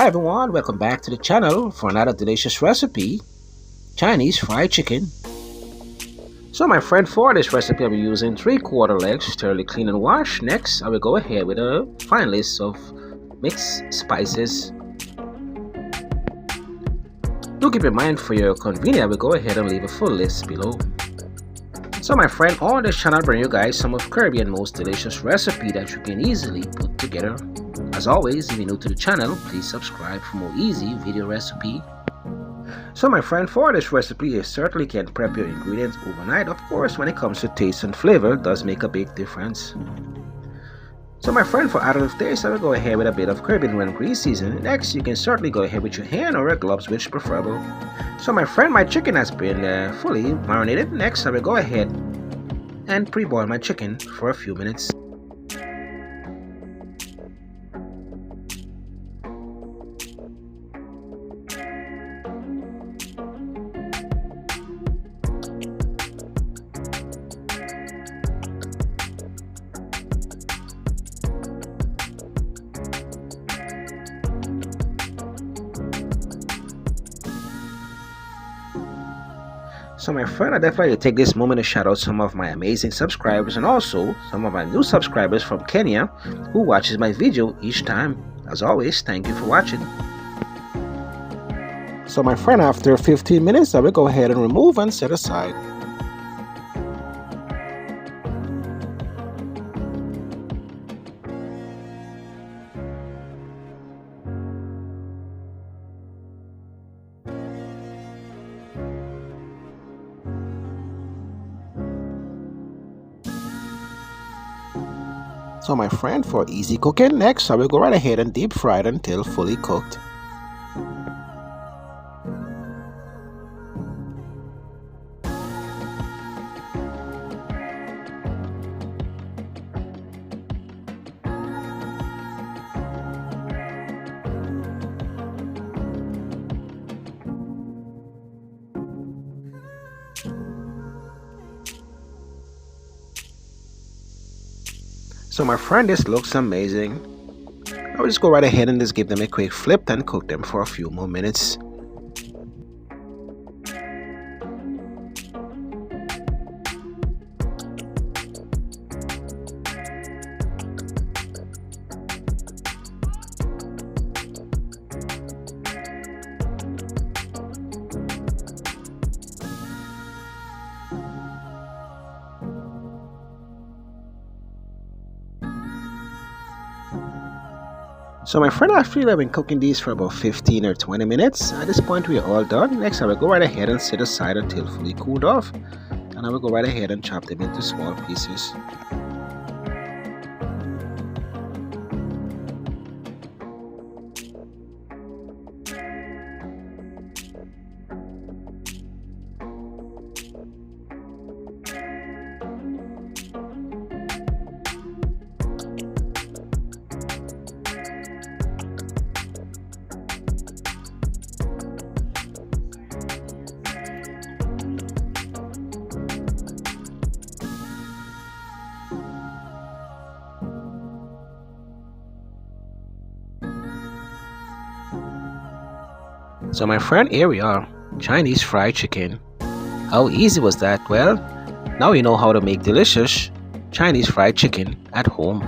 Hi everyone, welcome back to the channel for another delicious recipe, Chinese fried chicken. So my friend, for this recipe I'll be using 3/4 legs, thoroughly clean and washed. Next I will go ahead with a fine list of mixed spices. Do keep in mind, for your convenience I will go ahead and leave a full list below. So my friend, on this channel I bring you guys some of Caribbean most delicious recipe that you can easily put together. As always, if you're new to the channel, please subscribe for more easy video recipe. So my friend, for this recipe you certainly can prep your ingredients overnight. Of course, when it comes to taste and flavor, it does make a big difference. So my friend, for additive taste I will go ahead with a bit of Caribbean rum grease seasoning. Next, you can certainly go ahead with your hand or your gloves, which preferable. So my friend, my chicken has been fully marinated. Next I will go ahead and pre-boil my chicken for a few minutes. So my friend, I definitely take this moment to shout out some of my amazing subscribers and also some of my new subscribers from Kenya who watches my video each time. As always, thank you for watching. So my friend, after 15 minutes I will go ahead and remove and set aside. So my friend, for easy cooking, next I will go right ahead and deep fry it until fully cooked. So my friend, this looks amazing. I'll just go right ahead and just give them a quick flip and cook them for a few more minutes. So my friend, after I've been cooking these for about 15 or 20 minutes, at this point we are all done. Next I will go right ahead and set aside until fully cooled off, and I will go right ahead and chop them into small pieces. So my friend, here we are, Chinese fried chicken. How easy was that? Well, now you know how to make delicious Chinese fried chicken at home.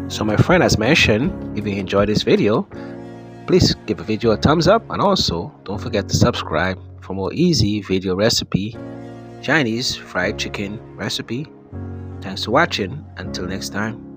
So my friend, as mentioned, if you enjoyed this video, please give the video a thumbs up, and also don't forget to subscribe for more easy video recipe, Chinese fried chicken recipe. Thanks for watching. Until next time.